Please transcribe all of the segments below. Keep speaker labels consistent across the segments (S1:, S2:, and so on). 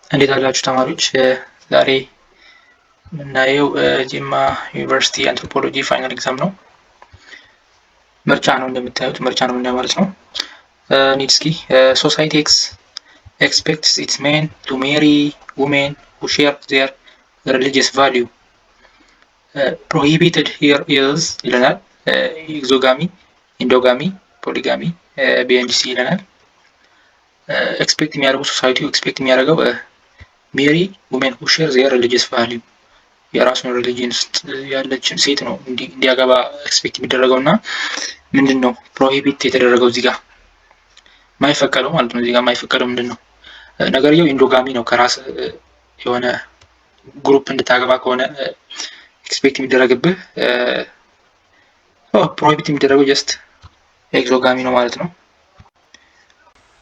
S1: እንዴት አላችሁ ተማሪዎች? ዛሬ የምናየው ጂማ ዩኒቨርሲቲ አንትሮፖሎጂ ፋይናል ኤግዛም ነው። ምርጫ ነው፣ እንደምታዩት ምርጫ ነው የምናየው ማለት ነው። ኒድስኪ ሶሳይቲ expects its men to marry women who share their religious value. Prohibited here is ይለናል። ኤግዞጋሚ፣ ኢንዶጋሚ፣ ፖሊጋሚ፣ ቢኤንዲሲ ይለናል። ኤክስፔክት የሚያደርገው ሶሳይቲው ኤክስፔክት የሚያደርገው ሜሪ ውሜን ሁ ሼር ዜር ሪሊጂየስ ቫሊዩ የራሱን ሪሊጂን ውስጥ ያለችን ሴት ነው እንዲያገባ ኤክስፔክት የሚደረገው እና ምንድን ነው ፕሮሂቢት የተደረገው እዚህ ጋር የማይፈቀደው ማለት ነው። እዚህ ጋር የማይፈቀደው ምንድን ነው? ነገርየው ኢንዶጋሚ ነው። ከራስ የሆነ ግሩፕ እንድታገባ ከሆነ ኤክስፔክት የሚደረግብህ ፕሮሂቢት የሚደረገው ጀስት ኤግዞጋሚ ነው ማለት ነው።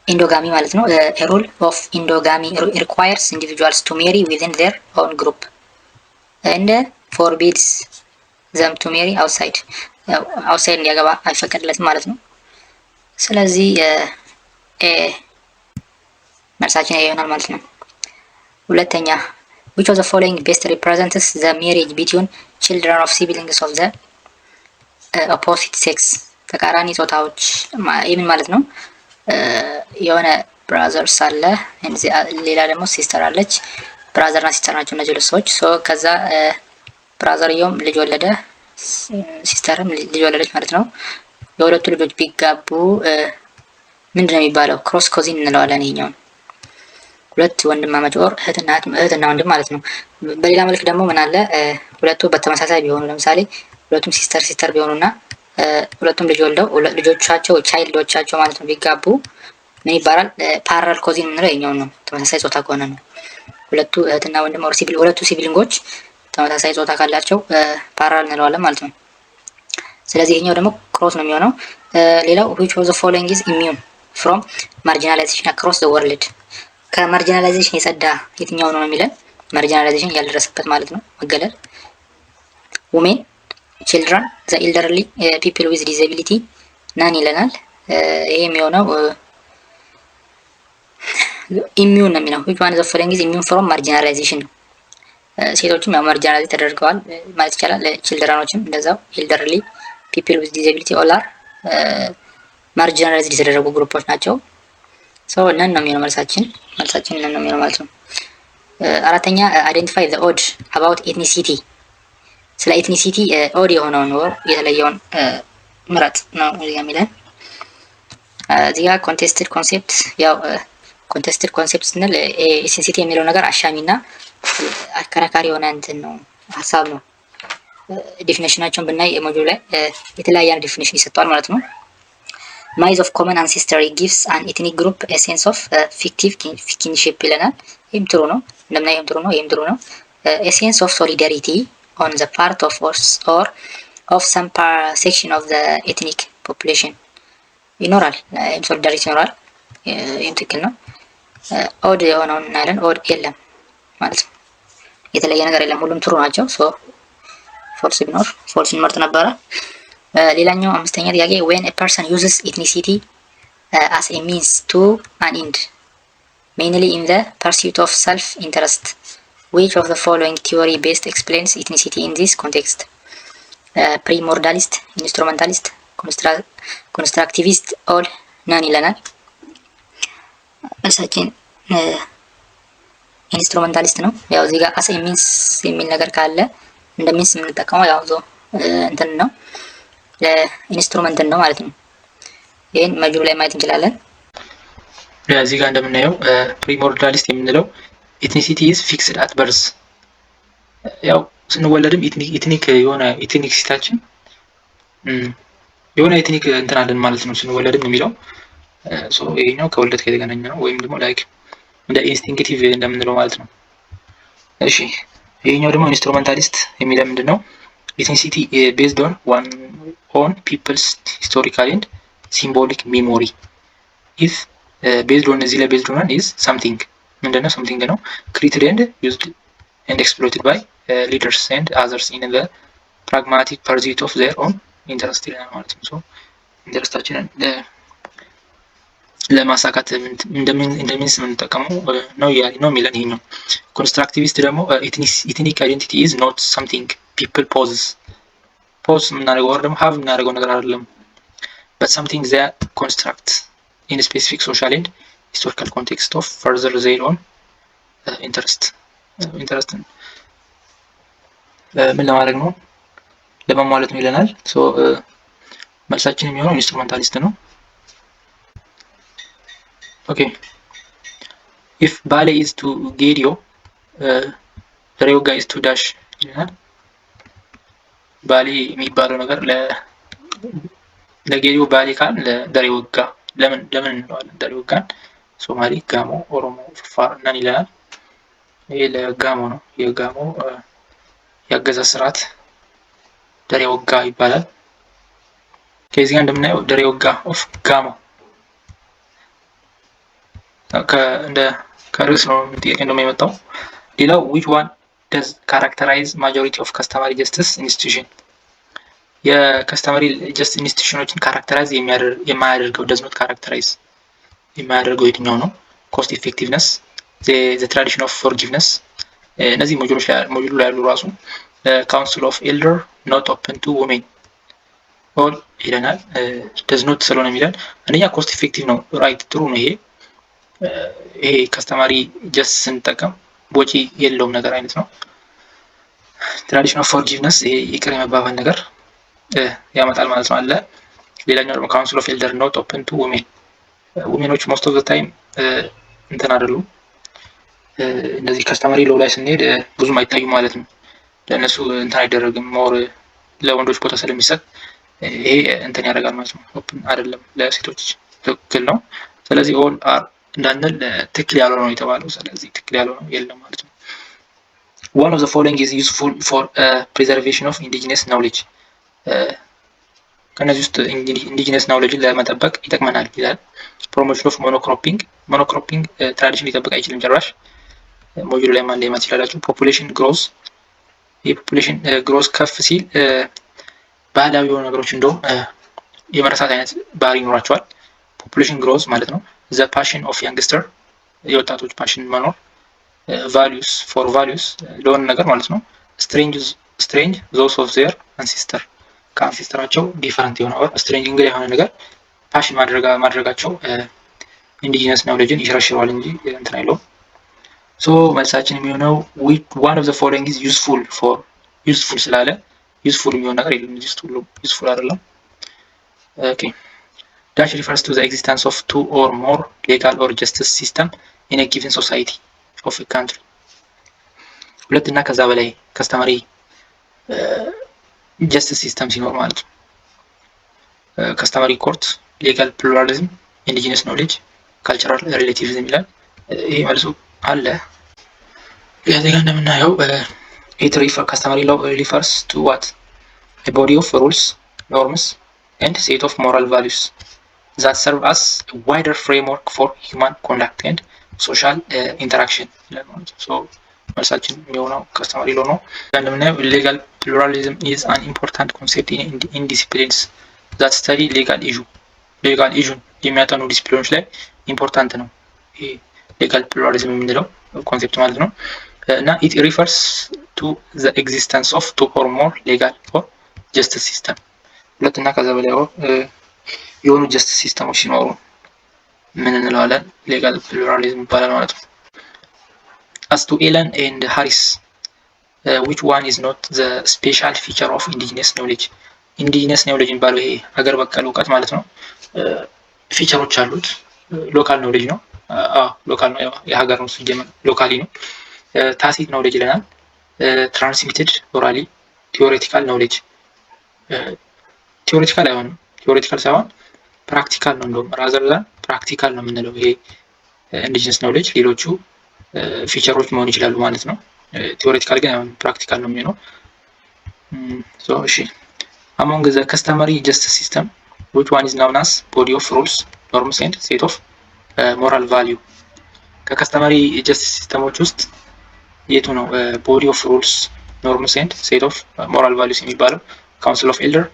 S2: ኢንዶጋሚ ማለት ነው። a rule of endogamy requires individuals to marry within their own group and forbids them to marry outside እንዲያገባ አይፈቀድለትም ማለት ነው። ስለዚህ መልሳችን ይሆናል ማለት ነው። ሁለተኛ which of the following best represents the marriage between children of siblings of the opposite sex ተቃራኒ ጾታዎች የምን ማለት ነው? የሆነ ብራዘርስ አለ፣ ሌላ ደግሞ ሲስተር አለች። ብራዘር እና ሲስተር ናቸው እነዚህ ሁለት ሰዎች። ከዛ ብራዘርየውም ልጅ ወለደ፣ ሲስተርም ልጅ ወለደች ማለት ነው። የሁለቱ ልጆች ቢጋቡ ምንድነው የሚባለው? ክሮስ ኮዚን እንለዋለን። ይሄኛውን ሁለት ወንድማማች ኦር እህትና ወንድም ማለት ነው። በሌላ መልክ ደግሞ ምን አለ? ሁለቱ በተመሳሳይ ቢሆኑ ለምሳሌ ሁለቱም ሲስተር ቢሆኑና ሁለቱም ልጅ ወልደው ልጆቻቸው ቻይልዶቻቸው ማለት ነው ቢጋቡ ምን ይባላል? ፓራል ኮዚን የምንለው ይሄኛውን ነው። ተመሳሳይ ጾታ ከሆነ ነው። ሁለቱ እህትና ወንድም ኦር ሁለቱ ሲብሊንጎች ተመሳሳይ ጾታ ካላቸው ፓራል እንለዋለን ማለት ነው። ስለዚህ ይሄኛው ደግሞ ክሮስ ነው የሚሆነው። ሌላው which of the following is immune from marginalization across the world ከማርጂናላይዜሽን የጸዳ የትኛው ነው የሚለን? ማርጂናላይዜሽን ያልደረሰበት ማለት ነው፣ መገለል። women children the elderly people with disability ናን ይለናል። ይሄ የሚሆነው ኢሚዩን ነው የሚለው which one of the following is immune from marginalization ነው። ሴቶችም ያው ማርጂናላይዝ ተደርገዋል ማለት ይቻላል። ችልድረኖችም እንደዛው elderly people with disability all are ማርጂናላይዝ የተደረጉ ግሩፖች ናቸው። ነን ነው የሚሆነው መልሳችን ነን ነው የሚሆነው ማለት ነው። አራተኛ identify the odd about ethnicity ስለ ኤትኒሲቲ ኦድ የሆነውን ወር የተለየውን ምረጥ ነው እዚህ የሚለን። እዚህ ጋር ኮንቴስትድ ኮንሴፕት ያው ኮንቴስትድ ኮንሴፕት ስንል ኤትኒሲቲ የሚለው ነገር አሻሚና አከራካሪ የሆነ እንትን ነው፣ ሀሳብ ነው። ዲፊኒሽናቸውን ብናይ ሞጁል ላይ የተለያየ ዲፊኒሽን ይሰጣል ማለት ነው። ማይዝ ኦፍ ኮመን አንሴስተሪ ጊቭስ አን ኤትኒክ ግሩፕ ኤ ሴንስ ኦፍ ፊክቲቭ ኪንሺፕ ይለናል። ይህም ጥሩ ነው፣ እንደምናየው ይህም ጥሩ ነው። ኤ ሴንስ ኦፍ ሶሊዳሪቲ on the part of us or of some section of the ethnic population ይኖራል። ሶሊዳሪቲ ይኖራል። ይህም ትክክል ነው። ኦድ የሆነውን እናያለን። ኦድ የለም ማለት ነው፣ የተለየ ነገር የለም፣ ሁሉም ትሩ ናቸው። ፎልስ ቢኖር ፎልስ እንመርጥ ነበረ። ሌላኛው አምስተኛ ጥያቄ when a person uses ethnicity as a means to an end mainly in the pursuit of self interest which of the following theory best explains ethnicity in this context? Primordialist, instrumentalist, constructivist or none ይለናል። መልሳችን ኢንስትሩሜንታሊስት ነው። ያው እዚህ ጋር as a means የሚል ነገር ካለ እንደ ሚንስ የምንጠቀመው ያው እንትን ነው፣ ኢንስትሩመንትን ነው ማለት ነው። ይሄን መጅሩ ላይ ማየት እንችላለን።
S1: እዚህ ጋር እንደምናየው ፕሪሞርዲያሊስት የምንለው ኤትኒሲቲ ኢዝ ፊክስድ አት በርዝ፣ ያው ስንወለድም ኤትኒክ የሆነ ኤትኒክሲታችን የሆነ ኤትኒክ እንትን አለን ማለት ነው ስንወለድም የሚለው ይሄኛው ከወለድ ጋር የተገናኘ ነው፣ ወይም ደግሞ ላይክ እንደ ኢንስቲንክቲቭ እንደምንለው ማለት ነው። እሺ ይሄኛው ደግሞ ኢንስትሩሜንታሊስት የሚለው ምንድነው? ኤትኒሲቲ ቤዝድ ኦን ፒፕልስ ሂስቶሪካል ኤንድ ሲምቦሊክ ሜሞሪ ኢፍ ቤዝድ ኦን እዚህ ላይ ቤዝድ ኦን ኢዝ ሳምቲንግ ምንድነው? ሳምቲንግ ነው ክሪኤትድ ኤንድ ዩዝድ ኤንድ ኤክስፕሎይትድ ባይ ሊደርስ ኤንድ አዘርስ ኢን ዘ ፕራግማቲክ ፐርሱት ኦፍ ዜር ኦን ኢንተረስት ይለናል ማለት ነው። ኢንተረስታችንን ለማሳካት እንደሚንስ የምንጠቀመው ነው የሚለን ይሄኛው። ኮንስትራክቲቪስት ደግሞ ኢትኒክ አይዴንቲቲ ኢዝ ኖት ሰምቲንግ ፒፕል ፖዝ የምናደርገው ወር ደግሞ ሀቭ የምናደርገው ነገር አይደለም but something that construct in a specific social and historical context of further their own interest ምን ለማድረግ ነው ለማሟላት ነው ይለናል። ሶ መልሳችን የሚሆነው ኢንስትሩሜንታሊስት ነው። ኦኬ if ባሌ is to ጌዲዮ ደሬወጋ is to ዳሽ ይለናል። ባሌ የሚባለው ነገር ለጌዲዮ ባሌ ካል ለደሬወጋ ለምን እንለዋለን? ደሬወጋን ሶማሌ፣ ጋሞ፣ ኦሮሞ፣ አፋር እናን ይለናል። ይሄ ለጋሞ ነው። የጋሞ የአገዛዝ ስርዓት ደሬወጋ ይባላል። ከዚህ ጋር እንደምናየው ደሬወጋ ኦፍ ጋሞ ከርዕስ ነው ጥያቄ እንደሚመጣው። ሌላው which one does characterize majority of customary justice institution የከስተመሪ ጀስት ኢንስቲትዩሽኖችን ካራክተራይዝ የማያደርገው does not characterize የማያደርገው የትኛው ነው? cost effectiveness, the tradition of forgiveness እነዚህ ሞጁሉ ላይ ያሉ ራሱ council of elder not open to women all ይለናል። does not ስለሆነ የሚለን አንደኛ cost effective ነው። ራይት ጥሩ ነው። ይሄ ከስተማሪ ጀስት ስንጠቀም ወጪ የለውም ነገር አይነት ነው። ትራዲሽን ኦፍ ፎርጊቭነስ ይሄ ይቅር የመባባል ነገር ያመጣል ማለት ነው አለ። ሌላኛው ደግሞ ካውንስል ኦፍ ኤልደር ኖት ኦፕን ቱ ውሜኖች ሞስት ኦፍ ዘ ታይም እንትን አይደሉም። እነዚህ ከስተማሪ ሎው ላይ ስንሄድ ብዙም አይታዩም ማለት ነው። ለእነሱ እንትን አይደረግም። ሞር ለወንዶች ቦታ ስለሚሰጥ ይሄ እንትን ያደርጋል ማለት ነው። ኦፕን አይደለም ለሴቶች ትክክል ነው። ስለዚህ ኦል አር እንዳንል ትክክል ያለው ነው የተባለው። ስለዚህ ትክክል ያለው ነው የለም ማለት ነው። one of the following is useful for preservation of indigenous knowledge ከነዚህ ውስጥ ኢንዲጂነስ ናውሌጅን ለመጠበቅ ይጠቅመናል ይላል። ፕሮሞሽን ኦፍ ሞኖክሮፒንግ ትራዲሽን ሊጠብቅ አይችልም ጭራሽ። ሞጁሉ ላይ ማን ለማለት ይችላላችሁ። ፖፑሌሽን ግሮዝ የፖፑሌሽን ግሮዝ ከፍ ሲል ባህላዊ የሆኑ ነገሮች እንደውም የመረሳት አይነት ባህሪ ይኖራቸዋል። ፖፑሌሽን ግሮዝ ማለት ነው። ዘ ፓሽን ኦፍ ያንግስተር የወጣቶች ፓሽን መኖር። ቫሊዩስ ፎር ቫሊዩስ ለሆነ ነገር ማለት ነው። ስትሬንጅ ዞስ ኦፍ ዜር አንሲስተር ከአንሲስተራቸው ዲፈረንት የሆነ ኦር ስትሬንጅ እንግዲህ የሆነ ነገር ፓሽን ማድረጋቸው ኢንዲጂነስ ናውሌጅን ይሸረሽረዋል እንጂ እንትን አይለውም። ሶ መልሳችን የሚሆነው one of the following is useful ስላለ ዩስፉል የሚሆን ነገር የለም። እዚህ ውስጥ ሁሉ ዩስፉል አይደለም። ኦኬ dash refers to the existence of two or more legal or justice system in a given society of a country ሁለት እና ከዛ በላይ ከስተመሪ ጀስቲስ ሲስተም ሲኖር ማለት ነው። ከስተመሪ ኮርት፣ ሌጋል ፕሉራሊዝም፣ ኢንዲጂነስ ኖሌጅ፣ ካልቸራል ሪሌቲቪዝም ይላል። ይሄ መልሱ አለ። እዚህ ጋር እንደምናየው ከስተመሪ ላው ሪፈርስ ቱ ዋት a body of rules, norms and set of moral values that serve as a wider framework for human conduct and social interaction ይላል ማለት ነው። ሶ መልሳችን የሚሆነው ከስተመሪ ላው ነው። እንደምናየው ሌጋል pluralism is an important concept in disciplines that study legal issue የሚያጠኑ ዲሲፕሊኖች ላይ ኢምፖርታንት ነው። ይሄ ሌጋል ፕሉራሊዝም የምንለው ኮንሴፕት ማለት ነው። እና it refers to the existence of two or more legal or justice system ሁለት እና ከዛ በላይ የሆኑ ጀስቲስ ሲስተሞች ሲኖሩ ምን እንለዋለን? ሌጋል ፕሉራሊዝም ይባላል ማለት ነው። as to Allen and Harris which one is not the special feature of indigenous knowledge indigenous knowledge የሚባለው ይሄ ሀገር በቀል እውቀት ማለት ነው። ፊቸሮች አሉት። ሎካል ኖሌጅ ነው። ሎካል ነው፣ የሀገር ነው ሲጀመር ሎካሊ ነው። ታሲት ኖሌጅ ይለናል። ትራንስሚትድ ኦራሊ። ቲዮሬቲካል ኖሌጅ ቲዮሬቲካል አይሆንም። ቲዮሬቲካል ሳይሆን ፕራክቲካል ነው። እንደውም ራዘር ዛን ፕራክቲካል ነው የምንለው ይሄ ኢንዲጂነስ ኖሌጅ። ሌሎቹ ፊቸሮች መሆን ይችላሉ ማለት ነው። ቲዮሬቲካል ግን አይሆንም፣ ፕራክቲካል ነው የሚሆነው። ሶ እሺ among the customary justice system which one is known as body of rules, norms and set of moral value ከከስተመሪ ጀስቲስ ሲስተሞች ውስጥ የቱ ነው ቦዲ ኦፍ ሩልስ ኖርምስ ኤንድ ሴት ኦፍ ሞራል ቫሉስ የሚባለው? ካውንስል ኦፍ ኤልደር፣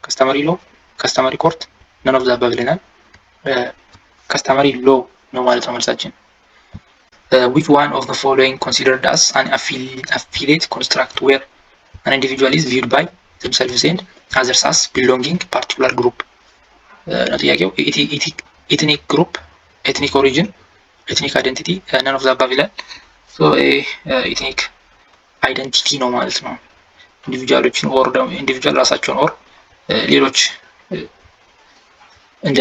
S1: ከስተመሪ ሎ፣ ከስተመሪ ኮርት፣ ነን ኦፍ ዘ አባቭ ይለናል። ከስተመሪ ሎ ነው ማለት ነው መልሳችን። which one of the following considered as an affiliate construct where an individual is viewed by themselves and others as belonging particular group ነው ጥያቄው። ኤትኒክ ግሩፕ፣ ኤትኒክ ኦሪጂን፣ ኤትኒክ አይደንቲቲ ነን ኦፍ ዘ አባቭ ይላል። ኤትኒክ አይደንቲቲ ነው ማለት ነው። ኢንዲቪጁዋሎችን ኦር ኢንዲቪጁዋል ራሳቸውን ኦር ሌሎች እንደ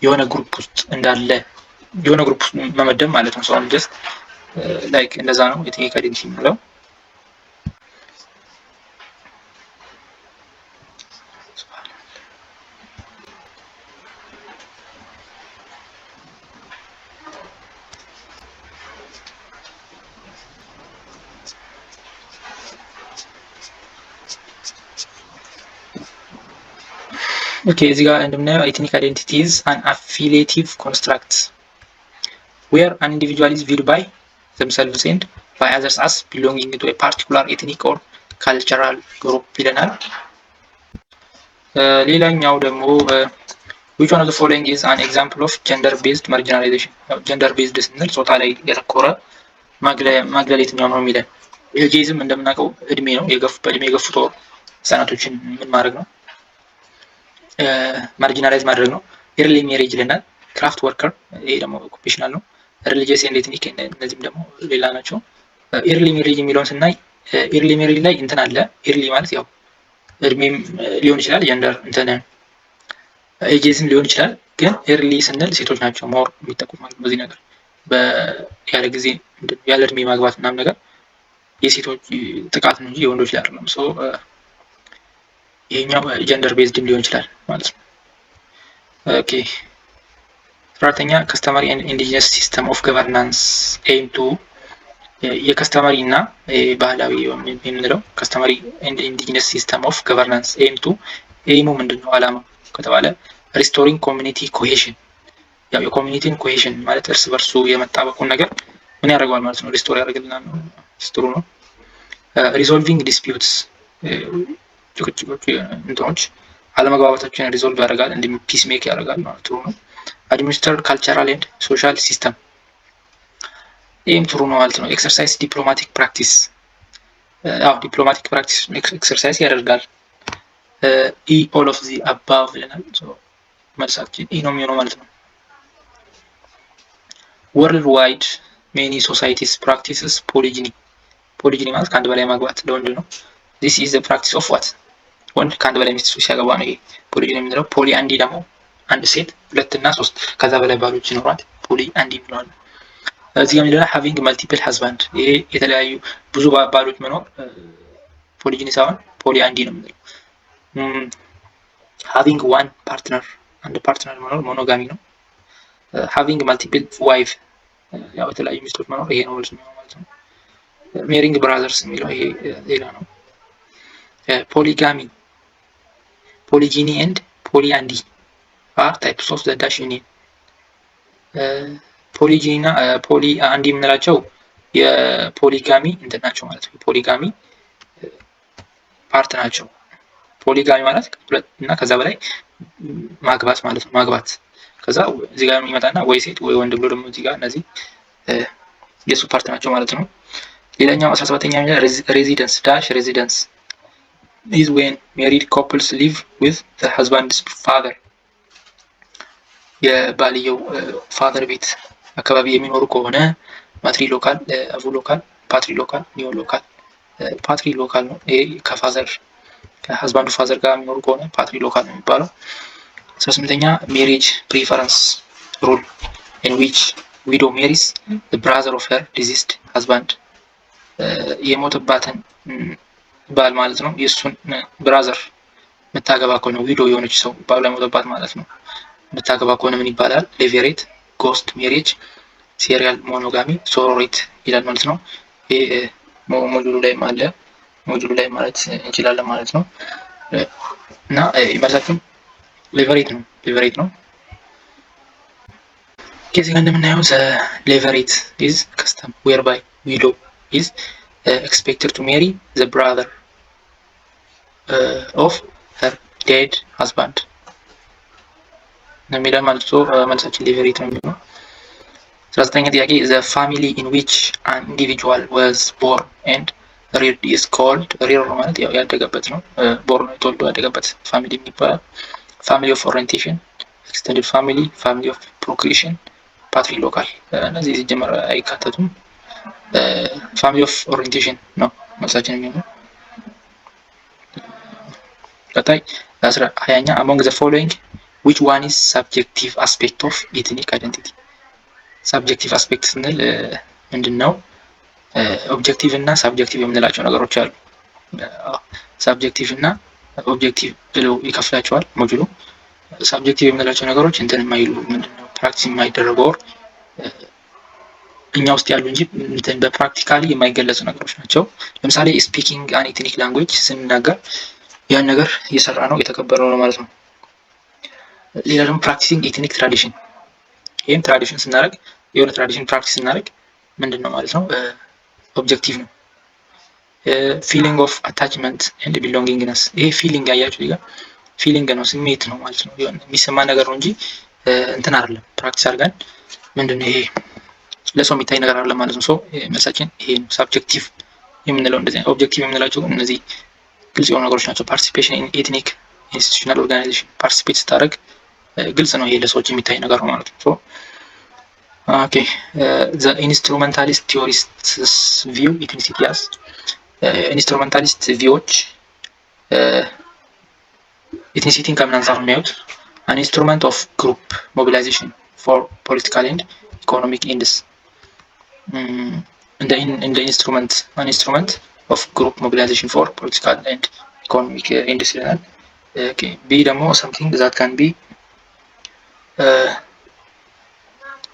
S1: የሆነ ግሩፕ ውስጥ እንዳለ የሆነ ግሩፕ ውስጥ መመደብ ማለት ነው። ሰውን ጀስት ላይክ እንደዛ ነው ኤትኒክ አይደንቲቲ የሚለው። ኦኬ እዚህ ጋር እንደምናየው ኤትኒክ አይደንቲቲ ኢዝ አን አፊሊዬቲቭ ኮንስትራክት ዌር አን ኢንዲቪጁዋል ኢዝ ቪውድ ባይ ዘምሰልቭስ ኤንድ ባይ አዘርስ አስ ቢሎንጊንግ ቱ ኤ ፓርቲኩላር ኤትኒክ ኦር ካልቸራል ግሩፕ ይለናል። ሌላኛው ደግሞ which one of the following is an example of gender based marginalization? ጀንደር ቤዝድ ስንል ጾታ ላይ ያተኮረ ማግለል የትኛው ነው የሚለን። ኤጂዝም እንደምናውቀው እድሜ ነው። በእድሜ የገፉት ህጻናቶችን ምን ማድረግ ነው? ማርጂናላይዝ ማድረግ ነው። ኤርሊ ሜሬጅ ይለናል። ክራፍት ወርከር፣ ይሄ ደግሞ ኦኩፔሽናል ነው። ሪሊጂየስ ኤንድ ኤትኒክ፣ እነዚህም ደግሞ ሌላ ናቸው። ኤርሊ ሜሬጅ የሚለውን ስናይ ኤርሊ ሜሬጅ ላይ እንትን አለ። ኤርሊ ማለት ያው እድሜም ሊሆን ይችላል፣ ጀንደር እንትን ኤጂዝም ሊሆን ይችላል። ግን ኤርሊ ስንል ሴቶች ናቸው ሞር የሚጠቁት ማለት ነው። በዚህ ነገር ያለ ጊዜ ያለ እድሜ ማግባት ምናምን ነገር የሴቶች ጥቃት ነው እንጂ የወንዶች ላይ አይደለም። ሶ ይሄኛው ጀንደር ቤዝድ ሊሆን ይችላል ማለት ነው። ኦኬ አራተኛ ከስተመሪ ኤንድ ኢንዲጂነስ ሲስተም ኦፍ ገቨርናንስ ኤም ቱ የከስተመሪ እና ባህላዊ የምንለው ከስተመሪ ኤንድ ኢንዲጂነስ ሲስተም ኦፍ ገቨርናንስ ኤም ቱ ኤሙ ምንድነው ዓላማው ከተባለ ሪስቶሪንግ ኮሚኒቲ ኮሄሽን፣ ያው የኮሚኒቲን ኮሄሽን ማለት እርስ በርሱ የመጣበቁን ነገር ምን ያደርገዋል ማለት ነው፣ ሪስቶር ያደርግልናል ነው። ጥሩ ነው። ሪዞልቪንግ ዲስፒዩትስ ጭቅጭቆች እንትኖች አለመግባባቶችን ሪዞልቭ ያደርጋል፣ እንዲሁም ፒስ ሜክ ያደርጋል ማለት ጥሩ ነው። አድሚኒስትሬት ካልቸራል ኤንድ ሶሻል ሲስተም ይህም ጥሩ ነው ማለት ነው። ኤክሰርሳይዝ ዲፕሎማቲክ ፕራክቲስ፣ አዎ ዲፕሎማቲክ ፕራክቲስ ኤክሰርሳይዝ ያደርጋል። ኦል ኦፍ ዚ አባቭ ይለናል። መልሳችን ይህ ነው የሚሆነው ማለት ነው። ወርልድ ዋይድ ሜኒ ሶሳይቲስ ፕራክቲስስ ፖሊጂኒ፣ ፖሊጂኒ ማለት ከአንድ በላይ ማግባት ለወንድ ነው። ዚስ ኢዝ ዘ ፕራክቲስ ኦፍ ዋት፣ ወንድ ከአንድ በላይ ሚስት ሲያገባ ነው ይሄ ፖሊጂኒ የምንለው። ፖሊ አንዲ ደግሞ አንድ ሴት ሁለት እና ሶስት ከዛ በላይ ባሎች ይኖሯት ፖሊ አንዲ እንለዋለን። እዚህ ጋር የሚለው ሃቪንግ መልቲፕል ሃዝባንድ፣ ይሄ የተለያዩ ብዙ ባሎች መኖር ፖሊጂኒ ሳይሆን ፖሊ አንዲ ነው የምንለው። ሃቪንግ ዋን ፓርትነር፣ አንድ ፓርትነር መኖር ሞኖጋሚ ነው። ሃቪንግ መልቲፕል ዋይፍ፣ ያው የተለያዩ ሚስቶች መኖር ይሄ ነው ማለት ነው። ሜሪንግ ብራዘርስ የሚለው ይሄ ሌላ ነው። ፖሊጋሚ፣ ፖሊጂኒ ኤንድ ፖሊ አንዲ አር ታይፕስ ኦፍ ዘ ዳሽ ዩኒየን። ፖሊጂኒ እና ፖሊ አንዲ የምንላቸው የፖሊጋሚ እንትን ናቸው ማለት ነው። የፖሊጋሚ ፓርት ናቸው። ፖሊጋሚ ማለት ሁለት እና ከዛ በላይ ማግባት ማለት ነው። ማግባት ከዛ እዚህ ጋር የሚመጣና ወይ ሴት ወይ ወንድ ብሎ ደግሞ እዚህ ጋር እነዚህ የሱ ፓርት ናቸው ማለት ነው። ሌላኛው 17ኛ የሚለው ሬዚደንስ ዳሽ ሬዚደንስ is when married couples live with the husband's father፣ የባልየው ፋዘር ቤት አካባቢ የሚኖሩ ከሆነ ማትሪ ሎካል፣ አቡ ሎካል፣ ፓትሪ ሎካል፣ ኒዮ ሎካል። ፓትሪ ሎካል ነው ይሄ ከፋዘር ከሀዝባንዱ ፋዘር ጋር የሚኖሩ ከሆነ ፓትሪ ሎካል ነው የሚባለው። 18ኛ ሜሪጅ ፕሪፈረንስ ሩል in which widow marries the brother of her deceased husband፣ የሞተባትን ባል ማለት ነው የሱን ብራዘር መታገባ ከሆነ ዊዶ የሆነች ሰው ባል የሞተባት ማለት ነው መታገባ ከሆነ ምን ይባላል? ሌቬሬት፣ ጎስት ሜሪጅ፣ ሴሪያል ሞኖጋሚ፣ ሶሮሬት ይላል ማለት ነው። ይሄ ሞጁሉ ላይ አለ፣ ሞጁሉ ላይ ማለት እንችላለን ማለት ነው። እና ይመልሳችሁ ሌቨሬት ነው፣ ሌቨሬት ነው። ከዚህ ጋር እንደምናየው ሌቨሬት is custom whereby widow is expected to marry the brother of her dead husband ነው የሚለን ማለት ነው። መልሳችን ሌቨሬት ነው የሚሆነው። 19ኛ ጥያቄ the family in which an individual was born and reared is called reared ማለት ያው ያደገበት ነው። born ተወልዶ ያደገበት ፋሚሊ የሚባለው family of orientation, extended family, family of procreation, patrilocal እነዚህ ሲጀመር አይካተቱም። family of orientation ነው መልሳችን የሚሆነው። ቀጣይ 20ኛ among the following which one is subjective aspect of ethnic identity? subjective aspect ስንል ምንድነው? ኦብጀክቲቭ እና ሳብጀክቲቭ የምንላቸው ነገሮች አሉ። ሳብጀክቲቭ እና ኦብጀክቲቭ ብለው ይከፍላቸዋል ሞጁሉ። ሳብጀክቲቭ የምንላቸው ነገሮች እንትን የማይሉ ምንድነው ፕራክቲስ የማይደረገው እኛ ውስጥ ያሉ እንጂ እንትን በፕራክቲካሊ የማይገለጹ ነገሮች ናቸው። ለምሳሌ ስፒኪንግ አን ኤትኒክ ላንጉዌጅ ስንናገር ያን ነገር እየሰራ ነው የተከበረው ነው ማለት ነው። ሌላ ደግሞ ፕራክቲሲንግ ኤትኒክ ትራዲሽን፣ ይህም ትራዲሽን ስናደርግ የሆነ ትራዲሽን ፕራክቲስ ስናደርግ ምንድነው ማለት ነው ኦብጀክቲቭ ነው። ፊሊንግ ኦፍ አታችመንት ኤንድ ቢሎንጊንግነስ፣ ይሄ ፊሊንግ ያያችሁ ይጋ ፊሊንግ ነው ስሜት ነው ማለት ነው። የሆነ የሚሰማ ነገር ነው እንጂ እንትን አይደለም። ፕራክቲስ አድርገን ምንድነው ይሄ ለሰው የሚታይ ነገር አይደለም ማለት ነው። ሶ መልሳችን ይሄ ነው። ሳብጀክቲቭ የምንለው እንደዚህ ነው። ኦብጀክቲቭ የምንላቸው እነዚህ ግልጽ የሆኑ ነገሮች ናቸው። ፓርቲሲፔሽን ኢን ኤትኒክ ኢንስቲትዩሽናል ኦርጋናይዜሽን፣ ፓርቲሲፔት ስታደርግ ግልጽ ነው ይሄ ለሰዎች የሚታይ ነገር ነው ማለት ነው። ሶ ኦኬ ዘ ኢንስትሩሜንታሊስት ቲዮሪስትስ ቪው ኢትኒሲቲ ያስ ኢንስትሩሜንታሊስት ቪዎች ኢትኒሲቲን ከምን አንፃር ነው የሚያዩት? አን ኢንስትሩመንት ኦፍ ግሩፕ ሞቢላይዜሽን ፎር ፖለቲካል ኤንድ ኢኮኖሚክ ኤንድስ፣ እንደ ኢንስትሩመንት አን ኢንስትሩመንት ኦፍ ግሩፕ ሞቢላይዜሽን ፎር ፖለቲካል ኤንድ ኢኮኖሚክ ኤንድስ ይለናል። ኦኬ ቢ ደግሞ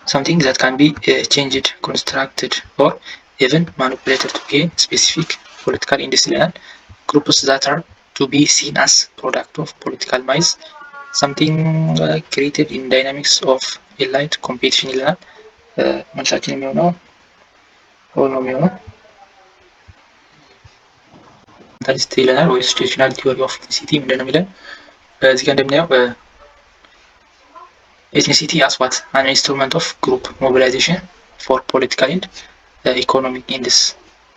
S1: something that can be changed, constructed or even manipulated to gain specific political ends ይለናል። groups that are to be seen as product of political mice, something created in dynamics of elite competition ይለናል። መልሳችን የሚሆነው ሆኖ የሚሆነው ኢንስትሩሜንታሊስት ይለናል ወይ ሲቹዌሽናል ቲዮሪ ኦፍ ኢትኒሲቲ ምንድነው የሚለን? እዚህ ጋር እንደምናየው ethnicity as what? An instrument of group mobilization for political and economic ends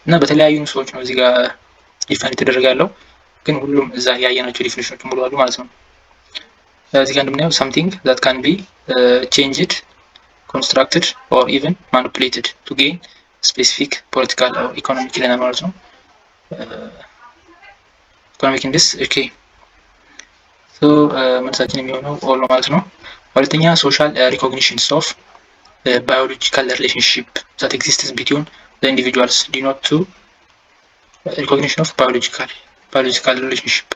S1: እና በተለያዩ ሰዎች ነው እዚህ ጋር ዲፋይን የተደረገ ያለው፣ ግን ሁሉም እዛ ያየናቸው ዲፊኒሽኖች ሙሉ አሉ ማለት ነው። እዚህ ጋር እንደምናየው something that can be changed, constructed or even manipulated to gain specific political or economic ይለናል ማለት ነው። economic ends ኦኬ ሶ መልሳችን የሚሆነው ኦል ነው ማለት ነው። ሁለተኛ ሶሻል ሪኮግኒሽንስ ኦፍ biological relationship that exists between the individuals denote to recognition of biological relationship።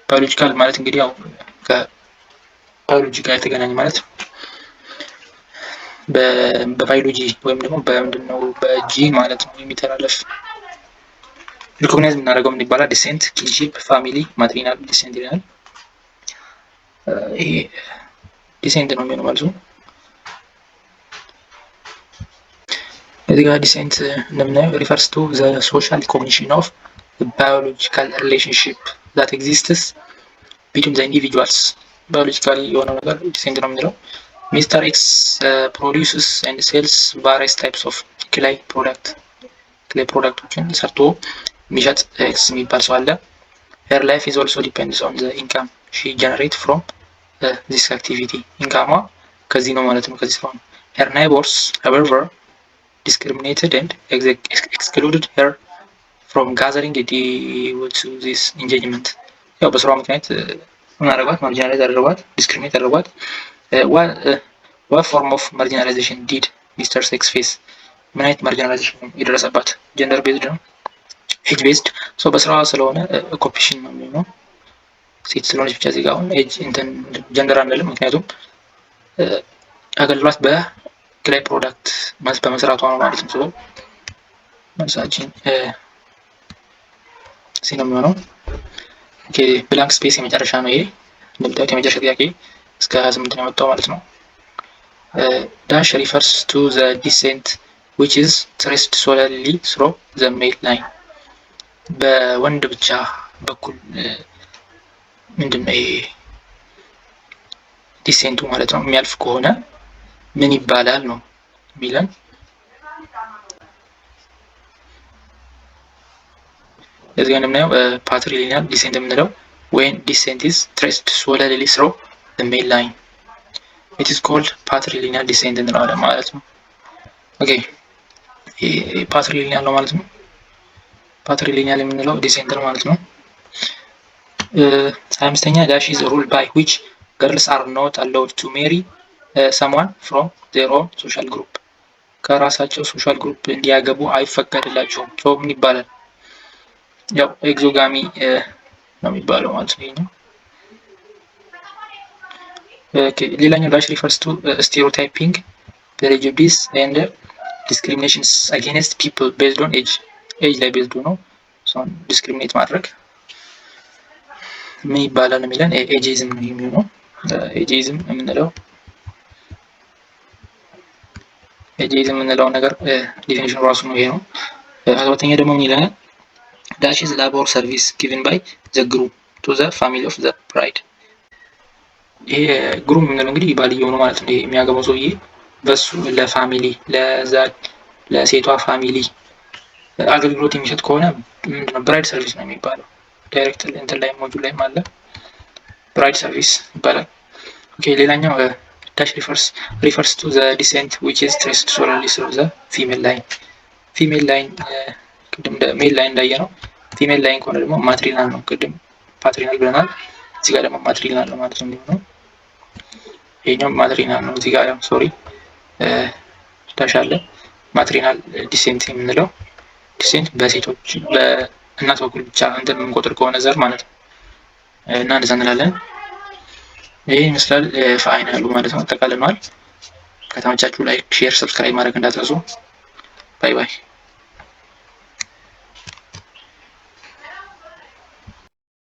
S1: biological ማለት እንግዲህ ያው ከባዮሎጂ ጋር የተገናኘ ማለት ነው። በባዮሎጂ ወይም ደግሞ በምንድነው በጂን ማለት ነው የሚተላለፍ ሪኮግናይዝ የምናደርገው ምን ይባላል? ዲሴንት፣ ኪንሺፕ፣ ፋሚሊ፣ ማትሪናል ዲሴንት ይላል። ይሄ ዲሴንት ነው የሚሆነው ማለት ነው። እዚህ ጋር ዲሴንት እንደምናየው refers to the social recognition of the biological relationship that exists between the individuals። biologically የሆነው ነገር ዲሴንት ነው የምንለው። Mr. X produces and sells various types of clay ፕሮዳክቶችን ሰርቶ የሚሸጥ ኤክስ የሚባል ሰው አለ። her life is also depends on the income she generate from this activity። ኢንካሟ ከዚህ ነው ማለት ነው፣ ከዚህ ስራ ነው። her neighbors however discriminated and excluded her from gathering due to this engagement። ያው በስራው ምክንያት ምን አደረጓት? ማርጂናላይዝ አደረጓት፣ ዲስክሪሚኔት አደረጓት። what form of marginalization did Mr. Sex face? ምን አይነት ማርጂናላይዜሽን የደረሰባት? ጀንደር ቤዝድ ነው፣ ኤጅ ቤዝድ። ሶ በስራዋ ስለሆነ ኦኩፔሽን ነው የሚሆነው። ሴት ስለሆነች ብቻ እዚህ ጋር አሁን ኤጅ እንትን ጀንደር አንልም፣ ምክንያቱም አገልግሏት በክላይ ፕሮዳክት በመስራቷ ነው ማለት ነው። ሶ መልሳችን ሲ ነው የሚሆነው። ኦኬ ብላንክ ስፔስ የመጨረሻ ነው ይሄ። እንደምታዩት የመጨረሻ ጥያቄ እስከ 28 ነው የመጣው ማለት ነው። dash refers to the descent which is traced solely through the male line። በወንድ ብቻ በኩል ምንድነው ይሄ ዲሴንቱ ማለት ነው የሚያልፍ ከሆነ ምን ይባላል ነው የሚለን። እዚህ ጋር እንደምናየው ፓትሪሊኒያል ዲሴንት የምንለው when descent is traced solely through the main line it is called patrilineal descent እንለዋለን ማለት ነው። ኦኬ ፓትሪሊኒያል ነው ማለት ነው። ፓትሪሊኒያል የምንለው ዲሴንት ነው ማለት ነው። 25ኛ dash is a rule by which girls are not allowed to marry someone from their own social group ከራሳቸው ሶሻል ግሩፕ እንዲያገቡ አይፈቀድላቸውም። ሶ ምን ይባላል? ያው ኤግዞጋሚ ነው የሚባለው ማለት ነው። ኦኬ ሌላኛው ዳሽ ሪፈርስ ቱ ስቴሪዮታይፒንግ ፕሬጁዲስ ኤንድ ዲስክሪሚኔሽንስ አጌንስት ፒፕል ቤዝድ ኦን ኤጅ ላይ ቤዝድ ነው ሶን ዲስክሪሚኔት ማድረግ ምን ይባላል የሚለን ኤጂዝም ነው የሚሆነው። ኤጂዝም የምንለው ነገር ዲፊኒሽኑ ራሱ ነው ይሄ ነው። 17ኛ ደግሞ ምን ይለናል? dash is labor service given by the groom to the family of the bride ይሄ ግሩም የምንለው እንግዲህ ባልየው ነው ማለት ነው። ይሄ የሚያገባው ሰውዬ በሱ ለፋሚሊ ለሴቷ ፋሚሊ አገልግሎት የሚሰጥ ከሆነ ምንድነው ብራይድ ሰርቪስ ነው የሚባለው። ዳይሬክት እንትን ላይ ሞጁል ላይ ማለት ብራይድ ሰርቪስ ይባላል። ኦኬ ሌላኛው dash refers to the descent which is traced solely through the female line ቅድም ሜል ላይን እንዳየነው ፊሜል ላይን ከሆነ ደግሞ ማትሪናል ነው። ቅድም ፓትሪናል ብለናል። እዚህ ጋር ደግሞ ማትሪናል ነው ማለት ነው የሚሆነው። ይሄኛው ማትሪናል ነው። እዚህ ጋር ሶሪ ዳሽ አለ። ማትሪናል ዲሴንት የምንለው ዲሴንት በሴቶች በእናት በኩል ብቻ እንትን የምንቆጥር ከሆነ ዘር ማለት ነው እና እንደዛ እንላለን። ይሄ ይመስላል ፋይናሉ ማለት ነው። አጠቃልለናል። ከተመቻችሁ ላይክ፣ ሼር፣ ሰብስክራይብ ማድረግ እንዳትረሱ። ባይ ባይ።